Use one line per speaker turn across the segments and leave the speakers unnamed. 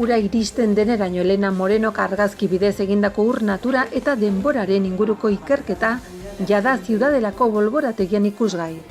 ura iristen deneraino Elena Morenok argazki bidez egindako ur natura eta denboraren inguruko ikerketa jada Ziudadelako bolborategian ikusgai.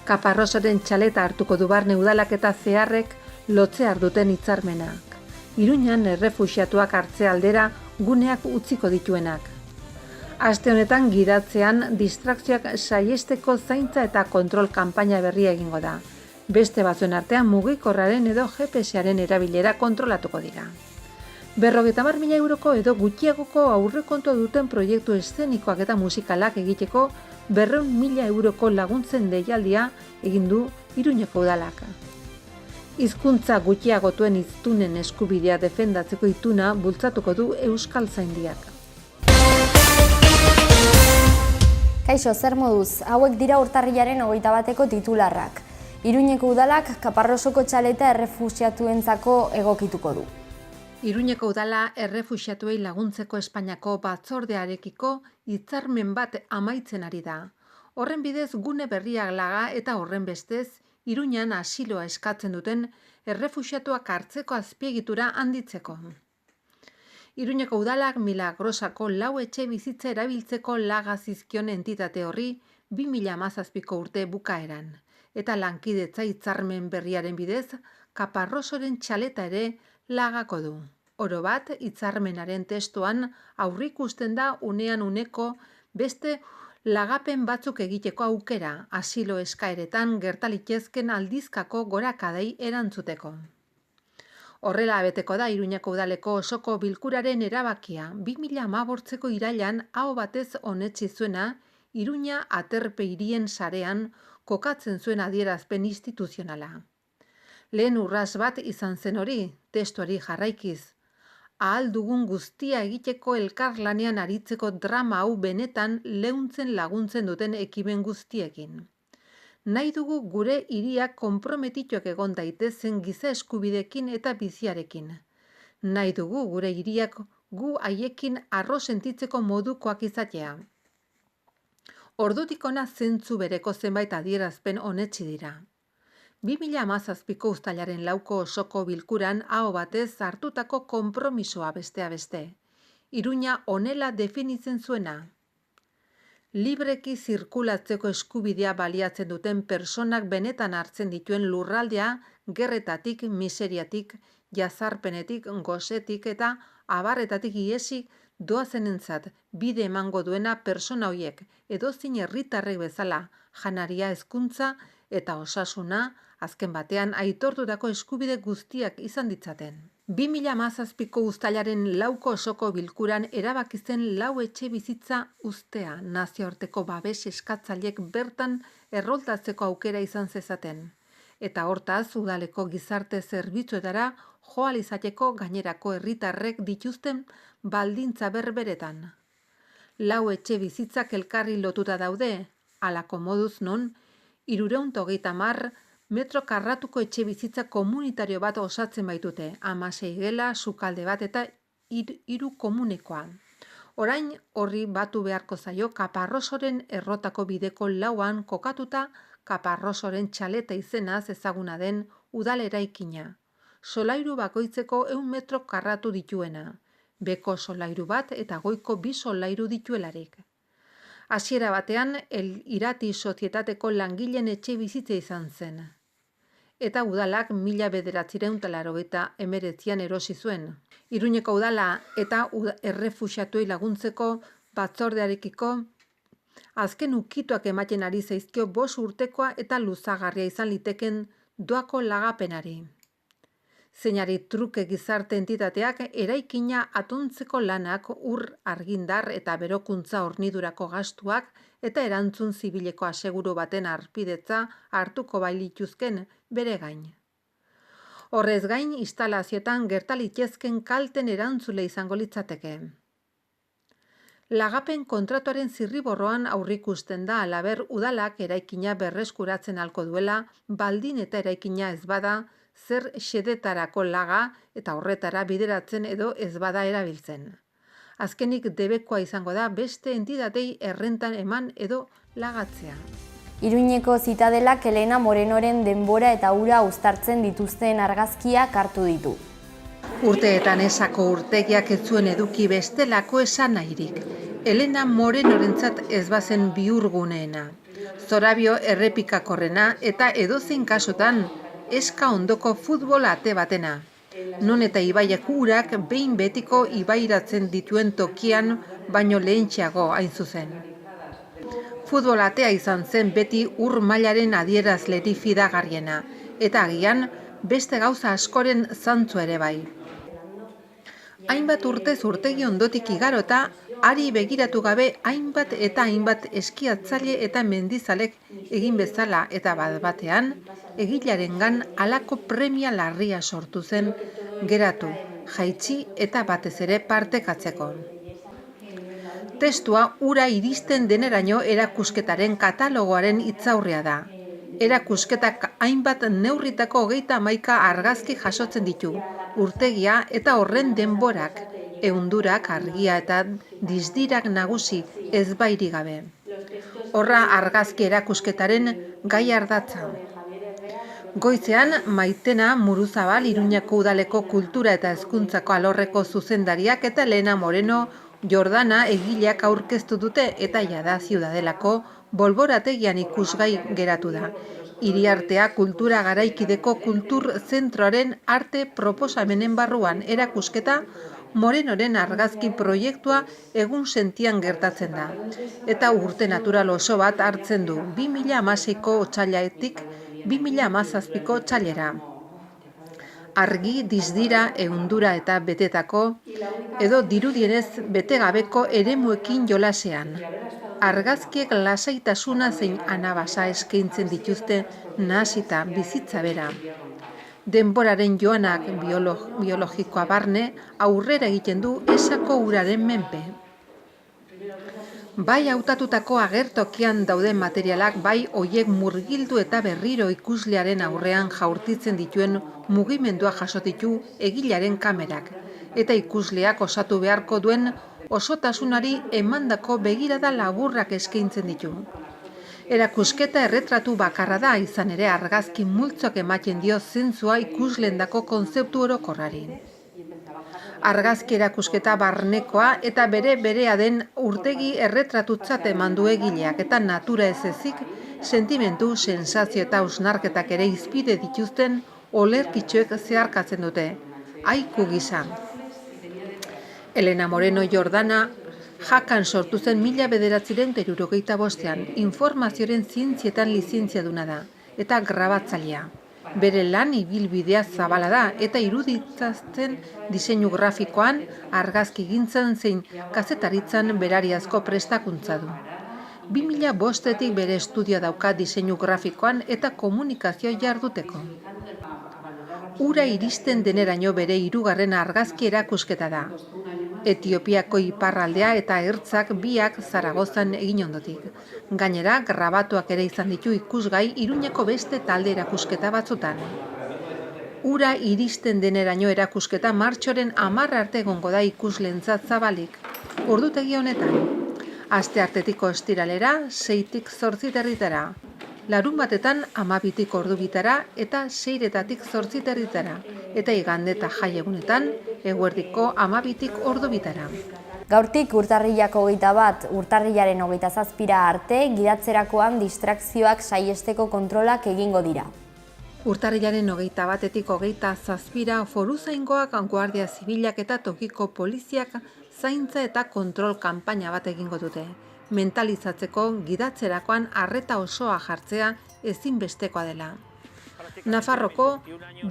Kaparrosoren txaleta hartuko du Barne Udalak eta Zeharrek lotzear duten hitzarmenak. Iruñan errefuxiatuak hartze aldera guneak utziko dituenak. Aste honetan gidatzean distrakzioak saihesteko zaintza eta kontrol kanpaina berria egingo da. Beste batzuen artean mugikorraren edo GPS-aren erabilera kontrolatuko dira. 50.000 euroko edo gutxiagoko aurrekontua duten proiektu eszenikoak eta musikalak egiteko 200.000 euroko laguntzen deialdia egin du Iruñeko Udalak. Hizkuntza gutxiagotuen hiztunen eskubidea defendatzeko ituna bultzatuko du Euskaltzaindiak.
Kaixo, zer moduz, hauek dira urtarrilaren 21eko titularrak. Iruñeko Udalak Kaparrosoko txaleta errefuxiatuentzako egokituko du.
Iruñeko Udala errefuxiatuei laguntzeko Espainiako batzordearekiko hitzarmen bat amaitzen ari da. Horren bidez gune berriak laga eta horren bestez Iruñan asiloa eskatzen duten errefuxiatuak hartzeko azpiegitura handitzeko. Iruñeko Udalak Milagrosako 4 etxe bizitza erabiltzeko laga zizkion entitate horri 2017ko urte bukaeran. Eta lankidetza hitzarmen berriaren bidez, Kaparrosoren txaleta ere lagako du. Oro bat, hitzarmenaren testuan aurrikusten da unean uneko beste lagapen batzuk egiteko aukera, asilo eskaeretan gertalitezken aldizkako gorakadei erantzuteko. Horrela beteko da Iruñeko Udaleko osoko bilkuraren erabakia, 2018ko irailan aho batez onetsi zuena Iruña aterpe hirien sarean kokatzen zuen adierazpen instituzionala. Lehen urras bat izan zen hori, testuari jarraikiz. Ahal dugun guztia egiteko elkarlanean aritzeko drama hau benetan leuntzen laguntzen duten ekimen guztiekin. Nahi dugu gure hiriak konprometituak egon daitezen giza eskubidekin eta biziarekin. Nahi dugu gure hiriak gu haiekin arro sentitzeko modukoak izatea. Ordutik hona zentzu bereko zenbait adierazpen onetsi dira. 2017ko uztailaren 4ko osoko bilkuran aho batez hartutako konpromisoa bestea beste. Iruña honela definitzen zuena. Libreki zirkulatzeko eskubidea baliatzen duten personak benetan hartzen dituen lurraldea gerretatik, miseriatik, jazarpenetik, gosetik eta abarretatik ihesi doazenentzat bide emango duena persona horiek edozein herritarrek bezala janaria, hezkuntza eta osasuna azken batean aitortutako eskubide guztiak izan ditzaten. 2017ko uztailaren 4ko osoko bilkuran erabaki zen 4 etxe bizitza uztea nazioarteko babes eskatzaileek bertan erroldatzeko aukera izan zezaten. Eta hortaz udaleko gizarte zerbitzuetara jo ahal izateko gainerako herritarrek dituzten baldintza berberetan. 4 etxe bizitzak elkarri lotuta daude, halako moduz non 330 metro karratuko etxe bizitza komunitario bat osatzen baitute, 16 gela, sukalde bat eta 3 komunekoa. Orain horri batu beharko zaio Kaparrosoren errotako bideko 4an kokatuta Kaparrosoren txaleta izenaz ezaguna den udal eraikina. Solairu bakoitzeko 100 metro karratu dituena, beko solairu bat eta goiko 2 solairu dituelarik. Hasiera batean, Irati sozietateko langileen etxe bizitza izan zen. Eta udalak 1989an erosi zuen. Iruñeko Udala eta errefuxiatuei laguntzeko batzordearekiko azken ukituak ematen ari zaizkio 5 urtekoa eta luzagarria izan liteken doako lagapenari. Zeinari truke gizarte entitateak eraikina atontzeko lanak, ur argindar eta berokuntza hornidurako gastuak eta erantzun zibileko aseguru baten harpidetza hartuko bailituzken bere gain. Horrez gain, instalazioetan gertalitezken kalten erantzule izango litzateke. Lagapen kontratuaren zirriborroan aurrikusten da halaber udalak eraikina berreskuratzen halko duela, baldin eta eraikina ez bada zer xedetarako laga eta horretara bideratzen edo ez bada erabiltzen. Azkenik debekoa izango da beste entitatei errentan eman edo lagatzea.
Iruñeko Zitadelak Elena Morenoren denbora eta ura uztartzen dituzten argazkiak hartu ditu.
Urteetan esako urtegiak ez zuen eduki bestelako esan nahirik. Elena Morenorentzat ez bazen bihurguneena. Zorabio errepikakorrena eta edozein kasutan eska ondoko futbol ate batena. Non eta ibaiak urak behin betiko ibairatzen dituen tokian baino lehentxeago hain zuzen. Futbol atea izan zen beti ur mailaren adierazleri fidagarriena, eta agian beste gauza askoren zantzu ere bai. Hainbat urtez urtegi ondotik igarota, ari begiratu gabe hainbat eskiatzaile eta mendizalek egin bezala eta bat-batean, egilearengan halako premia larria sortu zen geratu, jaitsi eta batez ere partekatzeko. Testua ura iristen deneraino erakusketaren katalogoaren hitzaurrea da. Erakusketak hainbat neurritako 31 argazki jasotzen ditu, urtegia eta horren denborak, ehundurak, argia eta dizdirak nagusi ezbairik gabe. Horra argazki erakusketaren gai ardatza. Goizean, Maitena Muruzabal Iruñako Udaleko Kultura eta Hezkuntzako alorreko zuzendariak eta Elena Moreno Jordana egileak aurkeztu dute eta jada Ziudadelako bolborategian ikusgai geratu da. Hiriartea kultura garaikideko kultur zentroaren arte proposamenen barruan erakusketa Morenoren argazki proiektua egun sentian gertatzen da. Eta urte natural oso bat hartzen du 2016ko otsailetik 2017ko otsailera. Argi, dizdira, ehundura eta betetako, edo dirudienez betegabeko eremuekin jolasean. Argazkiek lasaitasuna zein anabasa eskaintzen dituzte nahasita bizitza bera. Denboraren joanak biologikoa barne aurrera egiten du esako uraren menpe. Bai hautatutako agertokian dauden materialak bai hoiek murgildu eta berriro ikuslearen aurrean jaurtitzen dituen mugimendua jaso ditu egilearen kamerak, eta ikusleak osatu beharko duen osotasunari emandako begirada laburrak eskaintzen ditu. Erakusketa erretratu bakarra da, izan ere argazki multzok ematen dio zentzua ikusleendako kontzeptu orokorrari. Argazki erakusketa barnekoa eta berea den urtegi erretratutzat eman du egileak eta natura ez ezik, sentimentu, sensazio eta hausnarketak ere izpide dituzten olerkitxoek zeharkatzen dute, haiku gisa. Elena Moreno Jordana Jakan sortu zen 1975ean, informazioaren zientzietan lizentziaduna da, eta grabatzailea. Bere lan ibilbidea zabala da eta iruditzatzen diseinu grafikoan, argazkigintzan zein kazetaritzan berariazko prestakuntza du. 2005etik bere estudioa dauka diseinu grafikoan eta komunikazio jarduteko. Ura iristen deneraino bere hirugarren argazki erakusketa da. Etiopiako iparraldea eta ertzak biak Zaragozan egin ondotik. Gainera, grabatuak ere izan ditu ikusgai Iruñeko beste talde erakusketa batzutan. Ura iristen deneraino erakusketa martxoren 10 arte egongo da ikusleentzat zabalik. Ordutegi honetan, asteartetiko ostiralera 6tik 8 larunbatetan 12tik ordubitara eta 6etatik 8 eta igande eta jaiegunetan eguerdiko 12tik ordubitara.
Gaurtik urtarrilak 21, urtarrilaren 27 arte, gidatzerakoan distrakzioak saihesteko kontrolak egingo dira.
Urtarrilaren 21etik 27 foruzaingoak, Guardia Zibilak eta tokiko poliziak zaintza eta kontrol kanpaina bat egingo dute. Mentalizatzeko gidatzerakoan arreta osoa jartzea ezinbestekoa dela. Nafarroko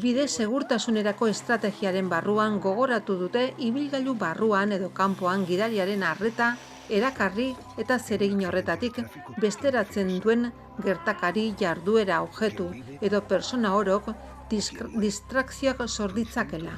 bide segurtasunerako estrategiaren barruan gogoratu dute ibilgailu barruan edo kanpoan gidariaren arreta erakarri eta zeregin horretatik besteratzen duen gertakari, jarduera, objektu edo persona orok distrakzioak sor ditzakela.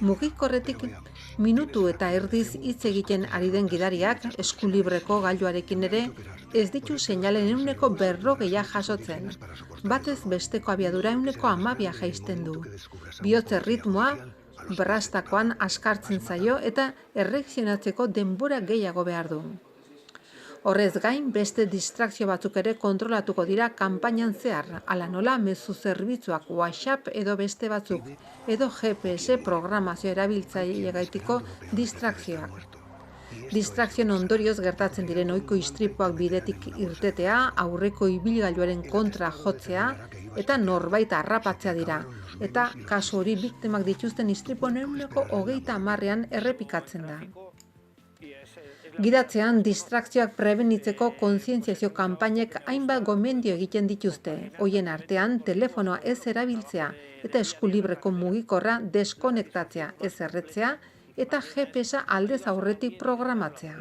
Mugikorretik minutu eta erdiz hitz egiten ari den gidariak eskulibreko gailuarekin ere ez ditu seinalen 40% jasotzen. Batez besteko abiadura 12% jaisten du. Bihotze ritmoa berrastakoan askartzen zaio eta erreakzionatzeko denbora gehiago behar du. Horrez gain, beste distrakzio batzuk ere kontrolatuko dira kanpainan zehar, hala nola mezu zerbitzuak WhatsApp edo beste batzuk, edo GPS programazio erabiltzailegaitiko distrakzioak. Distrakzioen ondorioz gertatzen diren ohiko istripuak bidetik irtetea, aurreko ibilgailuaren kontra jotzea eta norbait harrapatzea dira. Eta kasu hori biktimak dituzten istripuen 30%ean errepikatzen da. Gidatzean, distrakzioak prebenitzeko kontzientziazio kanpainek hainbat gomendio egiten dituzte. Hoien artean, telefonoa ez erabiltzea eta eskulibreko mugikorra deskonektatzea, ez erretzea eta GPS-a aldez aurretik programatzea.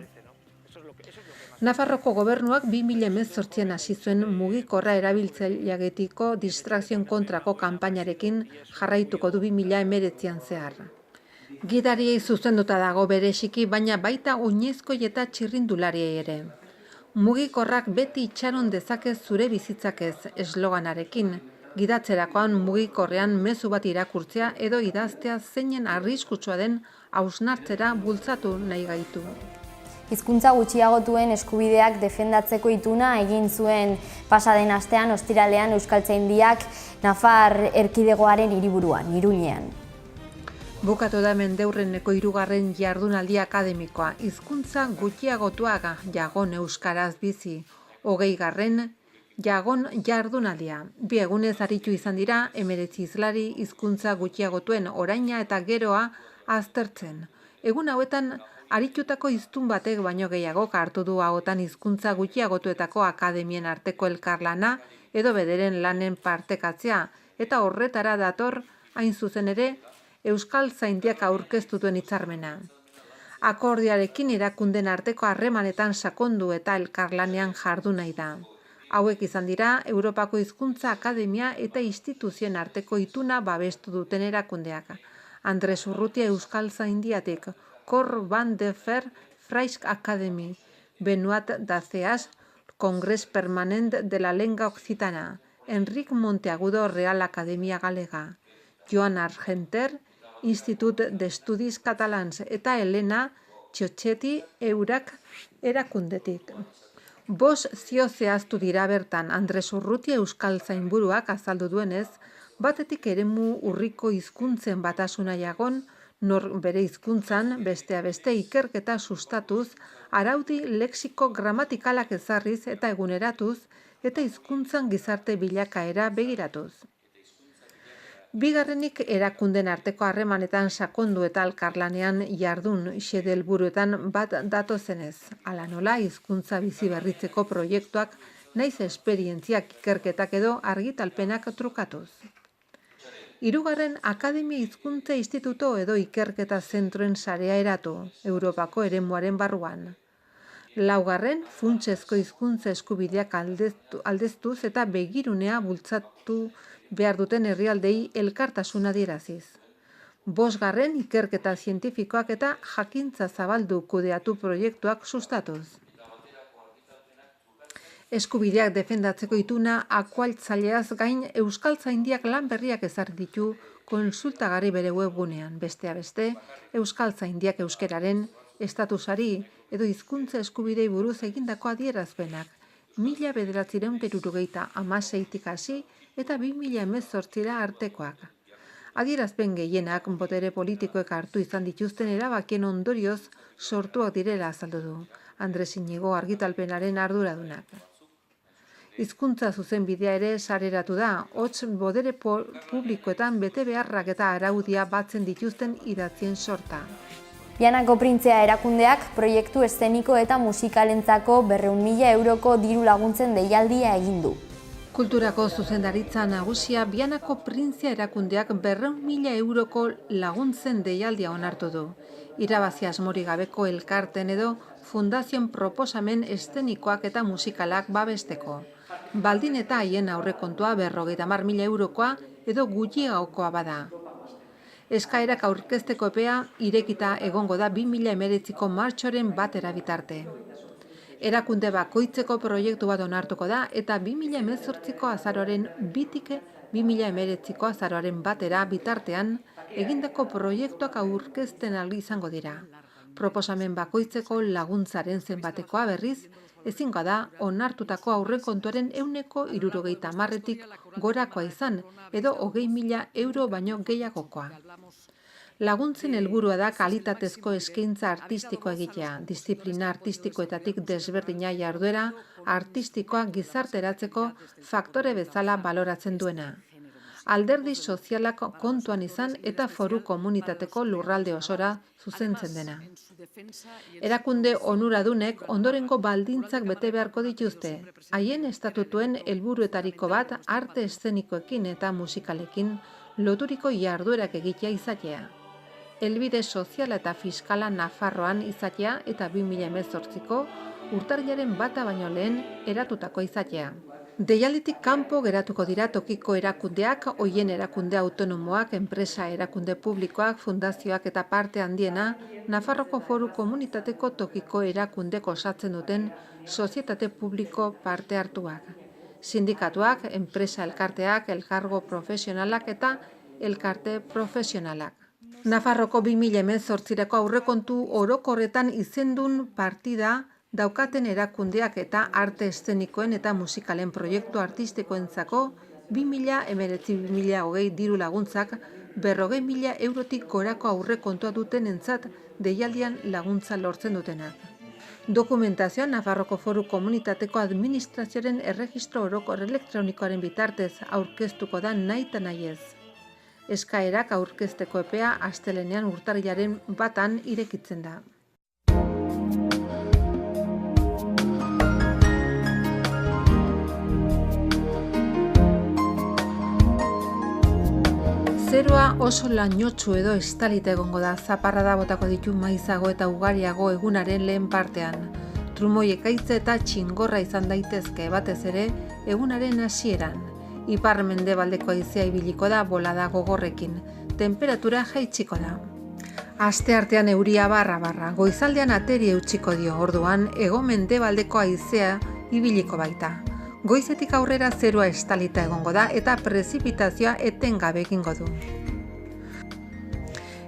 Nafarroko gobernuak 2018an hasi zuen mugikorra erabiltzaileagetiko distrakzioen kontrako kanpainarekin jarraituko du 2019an zehar. Gidariei zuzenduta dago bereziki, baina baita oinezkoi eta txirrindulariei ere. Mugikorrak beti itxaron dezake zure bizitzak ez esloganarekin. Gidatzerakoan mugikorrean mezu bat irakurtzea edo idaztea zeinen arriskutsua den hausnartzera bultzatu nahi gaitu.
Hizkuntza gutxiagotuen eskubideak defendatzeko ituna egin zuen pasaden astean ostiralean Euskaltzaindiak Nafar erkidegoaren hiriburuan, Iruñean.
Bukatu da mendeurreneko 3. jardunaldi akademikoa, hizkuntza gutxiagotuak jagon euskaraz bizi, 20. jagon jardunaldia. 2 egunez aritu izan dira 19 hizlari hizkuntza gutxiagotuen oraina eta geroa aztertzen. Egun hauetan aritutako hiztun batek baino gehiago hartu du ahotan hizkuntza gutxiagotuetako akademien arteko elkarlana edo bederen lanen partekatzea, eta horretara dator hain zuzen ere Euskaltzaindiak aurkeztu duen hitzarmena. Akordioarekin erakunden arteko harremanetan sakondu eta elkarlanean jardu nahi da. Hauek izan dira Europako Hizkuntza Akademia eta instituzioen arteko ituna babestu duten erakundeak. Andres Urrutia Euskaltzaindiatik, Cor van de Fer Fraisk Academy, Benoit Daceas, Congrés Permanent de la Lengua Occitana, Enric Monteagudo Real Academia Galega, Joan Argenter, Institut d'Estudis Catalans eta Elena Txotxeti Eurak erakundetik. 5 zio zehaztu dira bertan. Andres Urrutia Euskaltzainburuak azaldu duenez, batetik eremu urriko hizkuntzen batasuna jagon, nor bere hizkuntzan bestea beste ikerketa sustatuz, araudi lexiko gramatikalak ezarriz eta eguneratuz, eta hizkuntzan gizarte bilakaera begiratuz. Bigarrenik erakunden arteko harremanetan sakondu eta elkarlanean jardun xede helburuetan bat datozenez. Hala nola hizkuntza bizi berritzeko proiektuak naiz esperientziak ikerketak edo argitalpenak trukatuz. 3. Akademia Hizkuntza Instituto edo ikerketa zentroen sarea eratu, Europako eremuaren barruan. 4. Funtsezko hizkuntza eskubideak aldeztuz eta begirunea bultzatu behar duten herrialdei elkartasuna adieraziz. 5. Ikerketa zientifikoak eta jakintza zabaldu kudeatu proiektuak sustatuz. Eskubideak defendatzeko ituna akualtzaileaz gain Euskaltzaindiak lan berriak ezarri ditu konsultagarri bere webgunean. Besteak beste, Euskaltzaindiak euskeraren estatusari edo hizkuntza eskubidei buruz egindako adierazpenak 1976tik hasi eta 2018 artekoak. Adierazpen gehienak botere politikoek hartu izan dituzten erabakien ondorioz sortuak direla azaldu du Andres Iñigo argitalpenaren arduradunak. Hizkuntza zuzenbidea ere sareratu da, hots botere publikoetan bete beharrak eta araudia batzen dituzten idatzien sorta.
Janako Printzea erakundeak proiektu eszeniko eta musikalentzako 200.000 euroko diru laguntzen deialdia egin du.
Kulturako zuzendaritza nagusia Bianako Printzea erakundeak 200.000 euroko laguntzen deialdia onartu du. Irabazi asmorik gabeko elkarten edo fundazioen proposamen eszenikoak eta musikalak babesteko. Baldin eta haien aurrekontua 50.000 eurokoa edo gutxiagokoa bada. Eskaerak aurkezteko epea irekita egongo da 2019ko martxoaren 1 bitarte. Erakunde bakoitzeko proiektu bat onartuko da eta 2018ko azaroaren 2tik 2019ko azaroaren 1 bitartean egindako proiektuak aurkezten ahal izango dira. Proposamen bakoitzeko laguntzaren zenbatekoa berriz, ezingo da onartutako aurrekontuaren 70%tik gorakoa izan edo 20.000 euro baino gehiagokoa. Laguntzen helburua da kalitatezko eskaintza artistikoa egitea, diziplina artistikoetatik desberdina jarduera artistikoa gizarteratzeko faktore bezala baloratzen duena. Alderdi sozialak kontuan izan eta foru komunitateko lurralde osora zuzentzen dena. Erakunde onuradunek ondorengo baldintzak bete beharko dituzte. Haien estatutuen helburuetariko bat arte eszenikoekin eta musikalekin loturiko jarduerak egitea izatea. Helbide soziala eta fiskala Nafarroan izatea eta 2018ko urtarrilaren 1 baino lehen eratutako izatea. Deialditik kanpo geratuko dira tokiko erakundeak, hoien erakunde autonomoak, enpresa erakunde publikoak, fundazioak eta parte handiena, Nafarroko Foru Komunitateko tokiko erakundek osatzen duten sozietate publiko parte hartuak. Sindikatuak, enpresa elkarteak, elkargo profesionalak eta elkarte profesionalak. Nafarroko 2018ko aurrekontu orokorretan izendun partida daukaten erakundeak eta arte eszenikoen eta musikalen proiektu artistikoentzako 2019-2020 diru laguntzak 40.000 eurotik gorako aurrekontua dutenentzat deialdian laguntza lortzen dutenak. Dokumentazioa Nafarroko Foru Komunitateko Administrazioaren erregistro orokor elektronikoaren bitartez aurkeztuko da nahi eta nahi ez. Eskaerak aurkezteko epea astelehenean urtarrilaren 1 irekitzen da. Zerua oso lainotsu edo estalita egongo da, zaparrada botako ditu maizago eta ugariago egunaren lehen partean. Trumoi ekaitza eta txingorra izan daitezke batez ere egunaren hasieran. Ipar-mendebaldeko haizea ibiliko da bolada gogorrekin, temperatura jaitsiko da. Asteartean euria barra, goizaldean ateri eutsiko dio, orduan hego-mendebaldeko haizea ibiliko baita. Goizetik aurrera zerua estalita egongo da eta prezipitazioa etengabe egingo du.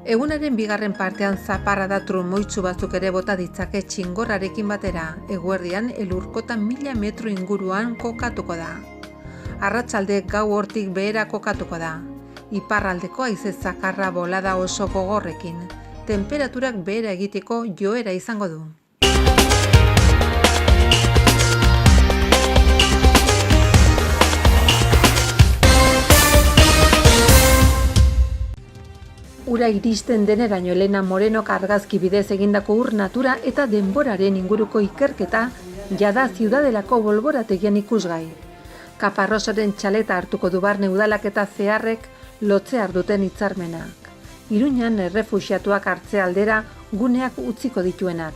Egunaren bigarren partean zaparrada trumoitsu batzuk ere bota ditzake txingorrarekin batera, eguerdian elurkota 1000 metro inguruan kokatuko da. Arratsalde gau hortik behera kokatuko da. Iparraldeko haize zakarra bolada oso gogorrekin. Temperaturak behera egiteko joera izango du. Ura iristen deneraino Elena Morenok argazki bidez egindako ur natura eta denboraren inguruko ikerketa jada Ziudadelako bolborategian ikusgai. Kaparrosoren txaleta hartuko du barne udalak eta zeharrek lotzear duten hitzarmenak. Iruñan errefuxiatuak hartze aldera guneak utziko dituenak.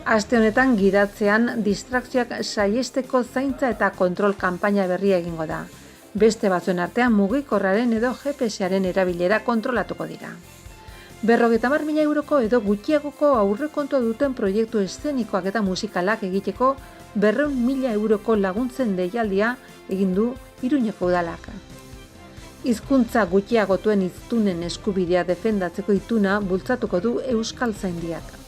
Aste honetan gidatzean distrakzioak saihesteko zaintza eta kontrol kanpaina berria egingo da. Beste batzuen artean mugikorraren edo GPS-aren erabilera kontrolatuko dira. 50.000 euroko edo gutxiagoko aurrekontua duten proiektu eszenikoak eta musikalak egiteko 200.000 euroko laguntzen deialdia egin du Iruñeko udalak. Hizkuntza gutxiagotuen hiztunen eskubidea defendatzeko ituna bultzatuko du Euskaltzaindiak.